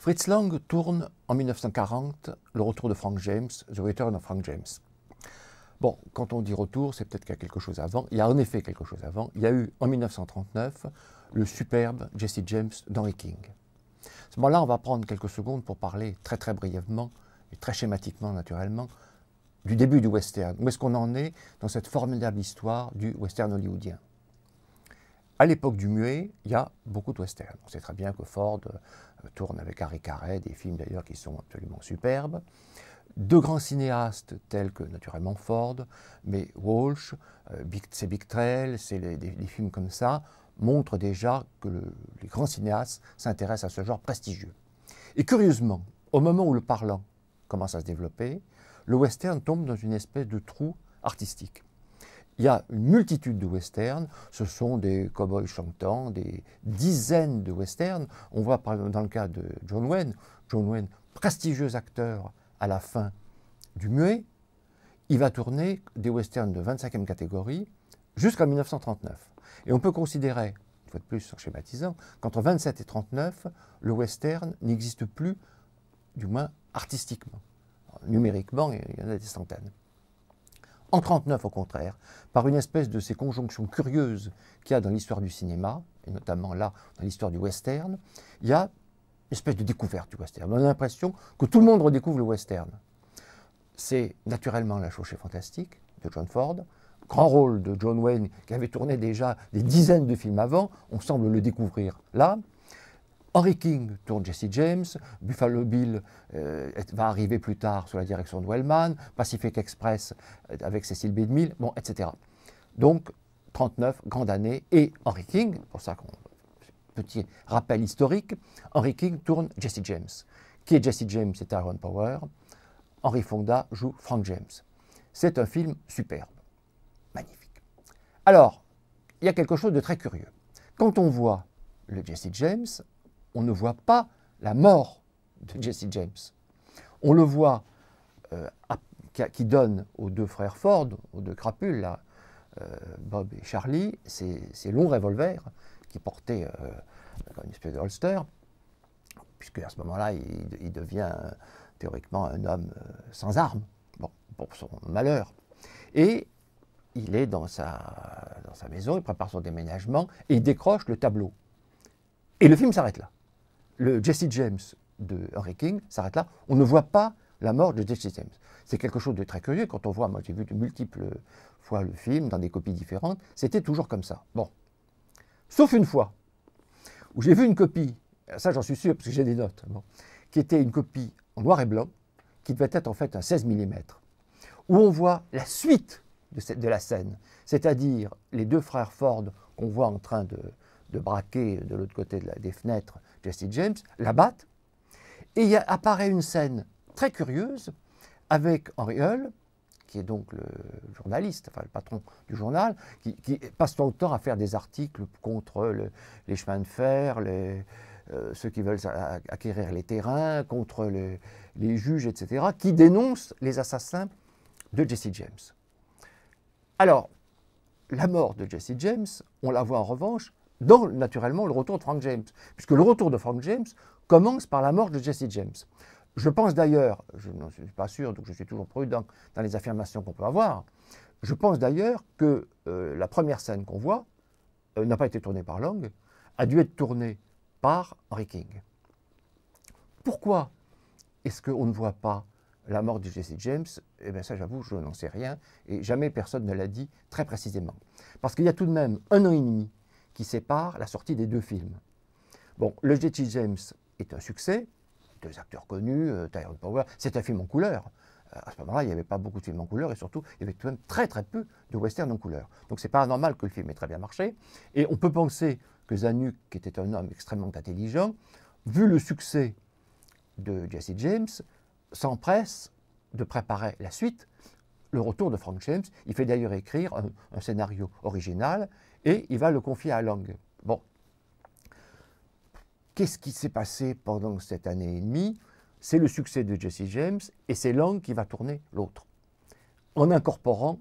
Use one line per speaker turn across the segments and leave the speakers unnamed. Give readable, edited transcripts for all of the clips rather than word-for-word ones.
Fritz Lang tourne en 1940 le retour de Frank James, The Return of Frank James. Bon, quand on dit retour, c'est peut-être qu'il y a quelque chose avant. Il y a en effet quelque chose avant. Il y a eu en 1939 le superbe Jesse James d'Henry King. À ce moment-là, on va prendre quelques secondes pour parler très brièvement et très schématiquement naturellement du début du western. Où est-ce qu'on en est dans cette formidable histoire du western hollywoodien? À l'époque du muet, il y a beaucoup de westerns. On sait très bien que Ford tourne avec Harry Carey, des films d'ailleurs qui sont absolument superbes. De grands cinéastes tels que naturellement Ford, mais Walsh, c'est Big Trail, c'est des films comme ça, montrent déjà que les grands cinéastes s'intéressent à ce genre prestigieux. Et curieusement, au moment où le parlant commence à se développer, le western tombe dans une espèce de trou artistique. Il y a une multitude de westerns, ce sont des cow-boys chantants, des dizaines de westerns. On voit par exemple dans le cas de John Wayne, prestigieux acteur à la fin du muet, il va tourner des westerns de 25e catégorie jusqu'en 1939. Et on peut considérer, une fois de plus en schématisant, qu'entre 27 et 39, le western n'existe plus, du moins artistiquement. Numériquement, il y en a des centaines. En 1939, au contraire, par une espèce de ces conjonctions curieuses qu'il y a dans l'histoire du cinéma, et notamment là, dans l'histoire du western, il y a une espèce de découverte du western. On a l'impression que tout le monde redécouvre le western. C'est naturellement La Chaussée fantastique de John Ford, grand rôle de John Wayne qui avait tourné déjà des dizaines de films avant, on semble le découvrir là. Henry King tourne Jesse James, Buffalo Bill va arriver plus tard sous la direction de Wellman, Pacific Express avec Cecil B. DeMille, bon, etc. Donc, 39, grande année, et Henry King, pour ça qu'on petit rappel historique, Henry King tourne Jesse James. Qui est Jesse James? C'est Tyrone Power. Henry Fonda joue Frank James. C'est un film superbe, magnifique. Alors, il y a quelque chose de très curieux. Quand on voit le Jesse James, on ne voit pas la mort de Jesse James. On le voit qui donne aux deux frères Ford, aux deux crapules, là, Bob et Charlie, ces longs revolvers qui portaient une espèce de holster, puisque à ce moment-là, il devient théoriquement un homme sans armes, bon, pour son malheur. Et il est dans sa maison, il prépare son déménagement, et il décroche le tableau. Et le film s'arrête là. Le Jesse James de Henry King s'arrête là. On ne voit pas la mort de Jesse James. C'est quelque chose de très curieux quand on voit, moi j'ai vu de multiples fois le film dans des copies différentes, c'était toujours comme ça. Bon. Sauf une fois, où j'ai vu une copie, ça j'en suis sûr parce que j'ai des notes, bon, qui était une copie en noir et blanc, qui devait être en fait un 16 mm, où on voit la suite de la scène, c'est-à-dire les deux frères Ford qu'on voit en train de braquer de l'autre côté des fenêtres Jesse James, la battent, et il apparaît une scène très curieuse avec Henry Hull, qui est donc le journaliste, enfin le patron du journal, qui passe son temps à faire des articles contre les chemins de fer, ceux qui veulent acquérir les terrains, contre les juges, etc., qui dénoncent les assassins de Jesse James. Alors, la mort de Jesse James, on la voit en revanche dans, naturellement, le retour de Frank James, puisque le retour de Frank James commence par la mort de Jesse James. Je pense d'ailleurs, je n'en suis pas sûr, donc je suis toujours prudent dans les affirmations qu'on peut avoir, je pense d'ailleurs que la première scène qu'on voit n'a pas été tournée par Lang, a dû être tournée par Henry King. Pourquoi est-ce qu'on ne voit pas la mort de Jesse James? Eh bien ça, j'avoue, je n'en sais rien, et jamais personne ne l'a dit très précisément. Parce qu'il y a tout de même 1 an et demi qui sépare la sortie des deux films. Bon, le Jesse James est un succès, deux acteurs connus, Tyrone Power, c'est un film en couleur. À ce moment-là, il n'y avait pas beaucoup de films en couleur, et surtout, il y avait tout de même très peu de westerns en couleur. Donc c'est pas anormal que le film ait très bien marché, et on peut penser que Zanuck, qui était un homme extrêmement intelligent, vu le succès de Jesse James, s'empresse de préparer la suite, le retour de Frank James. Il fait d'ailleurs écrire un scénario original, et il va le confier à Lang. Bon. Qu'est-ce qui s'est passé pendant cette année et demie? C'est le succès de Jesse James, et c'est Lang qui va tourner l'autre, en incorporant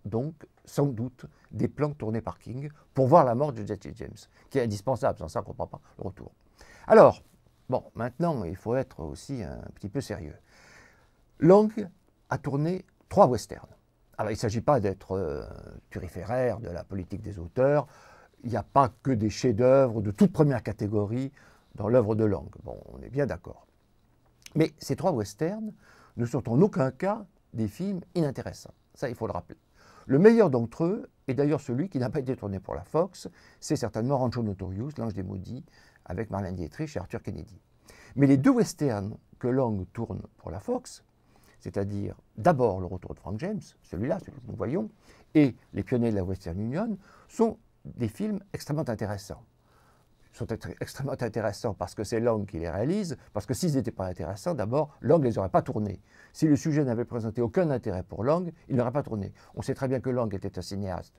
donc sans doute des plans tournés par King pour voir la mort de Jesse James, qui est indispensable, sans ça on ne comprend pas le retour. Alors, Bon, maintenant, il faut être aussi un petit peu sérieux. Lang a tourné 3 westerns. Alors, il ne s'agit pas d'être turiféraire de la politique des auteurs. Il n'y a pas que des chefs-d'œuvre de toute première catégorie dans l'œuvre de Lang. Bon, on est bien d'accord. Mais ces 3 westerns ne sont en aucun cas des films inintéressants. Ça, il faut le rappeler. Le meilleur d'entre eux, et d'ailleurs celui qui n'a pas été tourné pour la Fox, c'est certainement Rancho Notorious, L'Ange des Maudits, avec Marlène Dietrich et Arthur Kennedy. Mais les 2 westerns que Lang tourne pour la Fox, c'est-à-dire d'abord Le Retour de Frank James, celui-là, celui que nous voyons, et Les Pionniers de la Western Union, sont des films extrêmement intéressants. Ils sont extrêmement intéressants parce que c'est Lang qui les réalise, parce que s'ils n'étaient pas intéressants, d'abord, Lang ne les aurait pas tournés. Si le sujet n'avait présenté aucun intérêt pour Lang, il n'aurait pas tourné. On sait très bien que Lang était un cinéaste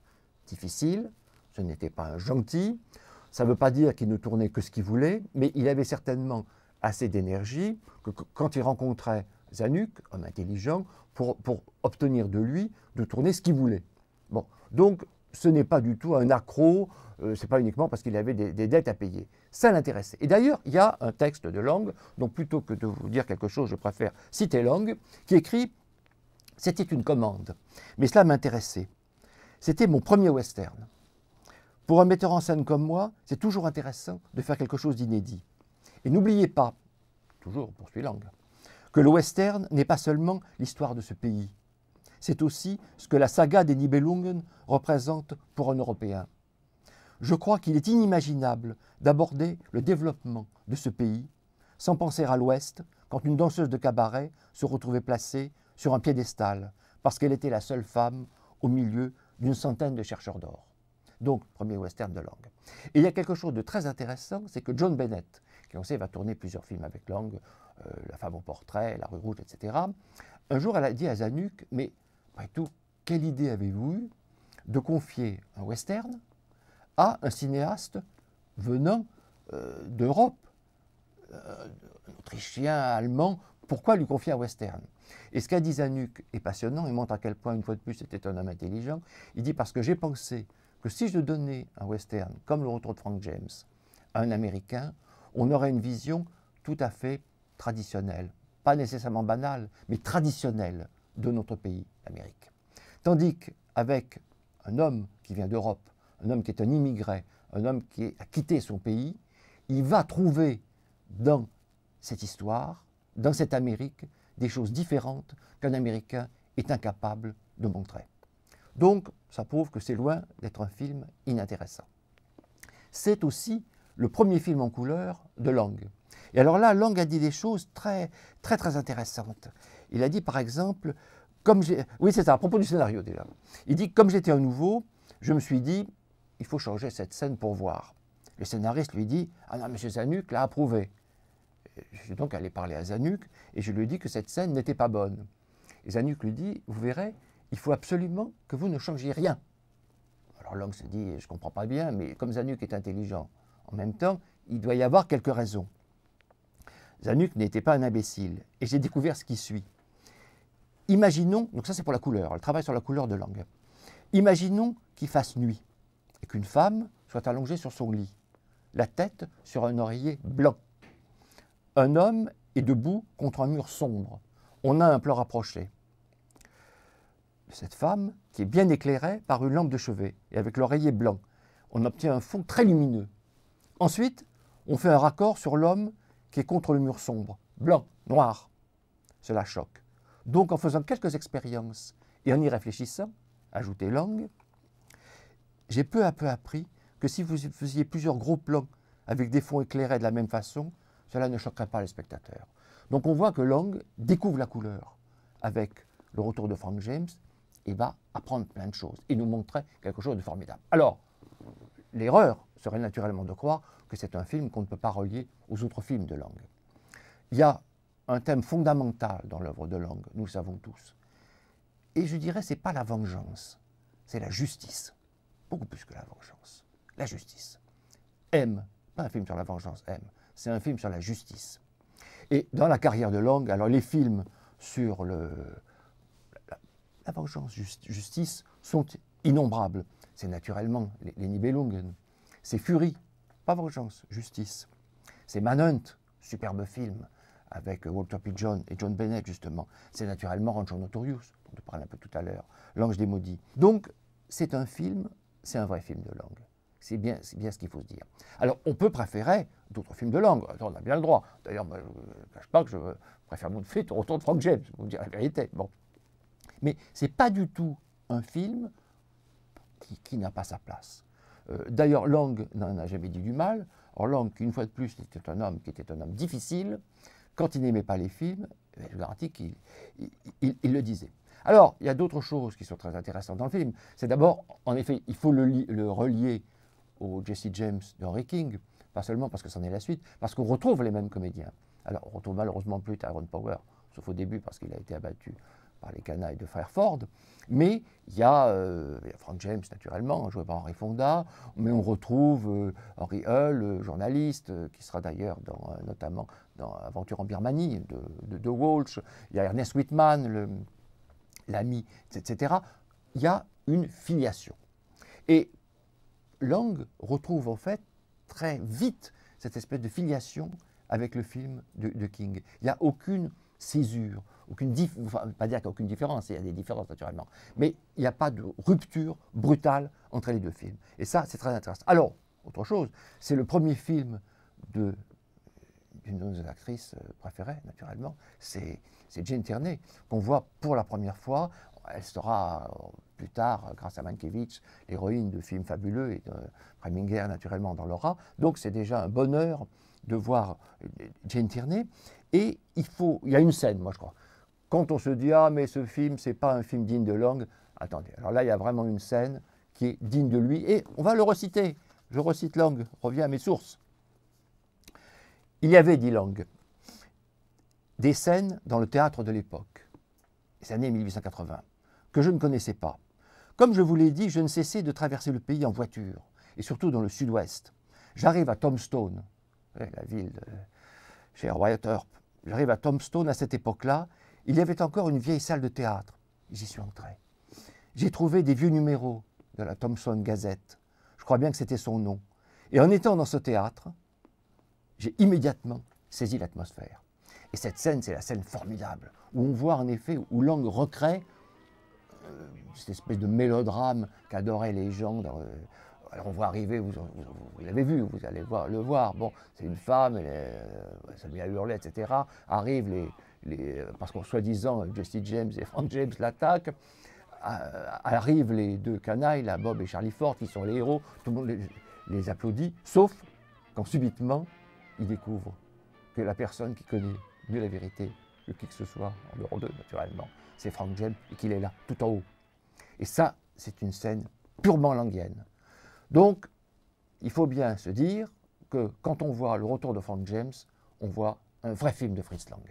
difficile, ce n'était pas un gentil, ça ne veut pas dire qu'il ne tournait que ce qu'il voulait, mais il avait certainement assez d'énergie que quand il rencontrait Zanuck, homme intelligent, pour obtenir de lui de tourner ce qu'il voulait. Bon, donc ce n'est pas du tout un accro, ce n'est pas uniquement parce qu'il avait des dettes à payer. Ça l'intéressait. Et d'ailleurs, il y a un texte de Lang, donc plutôt que de vous dire quelque chose, je préfère citer Lang, qui écrit « C'était une commande, mais cela m'intéressait. C'était mon premier western. Pour un metteur en scène comme moi, c'est toujours intéressant de faire quelque chose d'inédit. Et n'oubliez pas, toujours poursuit Lang, que le western n'est pas seulement l'histoire de ce pays. C'est aussi ce que la saga des Nibelungen représente pour un Européen. Je crois qu'il est inimaginable d'aborder le développement de ce pays sans penser à l'Ouest quand une danseuse de cabaret se retrouvait placée sur un piédestal parce qu'elle était la seule femme au milieu d'une centaine de chercheurs d'or. » Donc, premier western de Lang. Et il y a quelque chose de très intéressant, c'est que John Bennett, qui on sait va tourner plusieurs films avec Lang, La femme au portrait, La rue rouge, etc., un jour elle a dit à Zanuck, mais après tout, quelle idée avez-vous eue de confier un western à un cinéaste venant d'Europe, autrichien, allemand, pourquoi lui confier un western? Et ce qu'a dit Zanuck est passionnant, il montre à quel point, une fois de plus, c'était un homme intelligent. Il dit, parce que j'ai pensé que si je donnais un western comme Le Retour de Frank James à un Américain, on aurait une vision tout à fait traditionnelle, pas nécessairement banale, mais traditionnelle de notre pays, l'Amérique. Tandis qu'avec un homme qui vient d'Europe, un homme qui est un immigré, un homme qui a quitté son pays, il va trouver dans cette histoire, dans cette Amérique, des choses différentes qu'un Américain est incapable de montrer. Donc, ça prouve que c'est loin d'être un film inintéressant. C'est aussi le premier film en couleur de Lang. Et alors là, Lang a dit des choses très intéressantes. Il a dit par exemple, oui c'est ça, à propos du scénario déjà. Il dit, comme j'étais un nouveau, je me suis dit, il faut changer cette scène pour voir. Le scénariste lui dit, ah non, M. Zanuck l'a approuvé. Je suis donc allé parler à Zanuck et je lui ai dit que cette scène n'était pas bonne. Et Zanuck lui dit, vous verrez, il faut absolument que vous ne changiez rien. Alors Lang se dit, je ne comprends pas bien, mais comme Zanuck est intelligent, en même temps, il doit y avoir quelques raisons. Zanuck n'était pas un imbécile, et j'ai découvert ce qui suit. Imaginons, donc ça c'est pour la couleur, le travail sur la couleur de Lang. Imaginons qu'il fasse nuit, et qu'une femme soit allongée sur son lit, la tête sur un oreiller blanc. Un homme est debout contre un mur sombre. On a un plan rapproché. Cette femme, qui est bien éclairée par une lampe de chevet et avec l'oreiller blanc, on obtient un fond très lumineux. Ensuite, on fait un raccord sur l'homme qui est contre le mur sombre, blanc, noir. Cela choque. Donc, en faisant quelques expériences et en y réfléchissant, ajoutait Lang, j'ai peu à peu appris que si vous faisiez plusieurs gros plans avec des fonds éclairés de la même façon, cela ne choquerait pas les spectateurs. Donc on voit que Lang découvre la couleur avec Le Retour de Frank James et va apprendre plein de choses et nous montrer quelque chose de formidable. Alors, l'erreur serait naturellement de croire que c'est un film qu'on ne peut pas relier aux autres films de Lang. Il y a un thème fondamental dans l'œuvre de Lang, nous le savons tous. Et je dirais, ce n'est pas la vengeance, c'est la justice. Beaucoup plus que la vengeance. La justice. M, pas un film sur la vengeance, M, c'est un film sur la justice. Et dans la carrière de Lang, alors les films sur la vengeance, justice, sont innombrables. C'est naturellement les Nibelungen. C'est Fury, pas vengeance, justice. C'est Manhunt superbe film avec Walter Pidgeon et John Bennett, justement. C'est naturellement Rancho Notorious, dont on parlait un peu tout à l'heure, L'Ange des Maudits. Donc, c'est un film, c'est un vrai film de Lang. C'est bien ce qu'il faut se dire. Alors, on peut préférer d'autres films de Lang, on a bien le droit. D'ailleurs, je ne cache pas que je préfère tout de suite au Retour de Frank James, pour vous dire la vérité. Bon. Mais ce n'est pas du tout un film qui n'a pas sa place. D'ailleurs, Lang n'en a jamais dit du mal. Or, Lang, une fois de plus, était un homme qui était un homme difficile. Quand il n'aimait pas les films, je vous garantis qu'il le disait. Alors, il y a d'autres choses qui sont très intéressantes dans le film. C'est d'abord, en effet, il faut le relier au Jesse James d'Henry King, pas seulement parce que c'en est la suite, parce qu'on retrouve les mêmes comédiens. Alors, on retrouve malheureusement plus Tyrone Power, sauf au début parce qu'il a été abattu par les canailles de Frère Ford, mais il y a Frank James, naturellement, joué par Henry Fonda, mais on retrouve Henry Hull, journaliste, qui sera d'ailleurs notamment dans Aventure en Birmanie de Walsh, il y a Ernest Whitman, l'ami, etc. Il y a une filiation. Et Lang retrouve en fait très vite cette espèce de filiation avec le film de King. Il n'y a aucune césure, enfin, pas dire qu'il n'y a aucune différence, il y a des différences naturellement, mais il n'y a pas de rupture brutale entre les deux films. Et ça, c'est très intéressant. Alors, autre chose, c'est le premier film d'une de nos actrices préférées, naturellement, c'est Jane Tierney, qu'on voit pour la première fois. Elle sera plus tard, grâce à Mankiewicz, l'héroïne de films fabuleux et de Preminger, naturellement, dans Laura. Donc c'est déjà un bonheur de voir Jane Tierney. Et il y a une scène, moi je crois. Quand on se dit « Ah, mais ce film, c'est pas un film digne de Lang », attendez, alors là, il y a vraiment une scène qui est digne de lui. Et on va le reciter. Je recite Lang, reviens à mes sources. Il y avait, dit Lang, des scènes dans le théâtre de l'époque, les années 1880, que je ne connaissais pas. Comme je vous l'ai dit, je ne cessais de traverser le pays en voiture, et surtout dans le sud-ouest. J'arrive à Tombstone, la ville de cher Wyatt Earp. J'arrive à Tombstone à cette époque-là. Il y avait encore une vieille salle de théâtre. J'y suis entré. J'ai trouvé des vieux numéros de la Thompson Gazette. Je crois bien que c'était son nom. Et en étant dans ce théâtre, j'ai immédiatement saisi l'atmosphère. Et cette scène, c'est la scène formidable, où on voit en effet, où Lang recrée cette espèce de mélodrame qu'adoraient les gens. Alors on voit arriver, vous l'avez vu, vous allez le voir, bon, c'est une femme, elle s'est mise à hurler, etc. Arrivent parce qu'en soi-disant, Jesse James et Frank James l'attaquent, arrivent les deux canailles, là, Bob et Charlie Ford, qui sont les héros, tout le monde les applaudit, sauf quand subitement, ils découvrent que la personne qui connaît mieux la vérité que qui que ce soit, en dehors d'eux, naturellement, c'est Frank James, et qu'il est là, tout en haut. Et ça, c'est une scène purement languienne. Donc, il faut bien se dire que quand on voit le retour de Frank James, on voit un vrai film de Fritz Lang.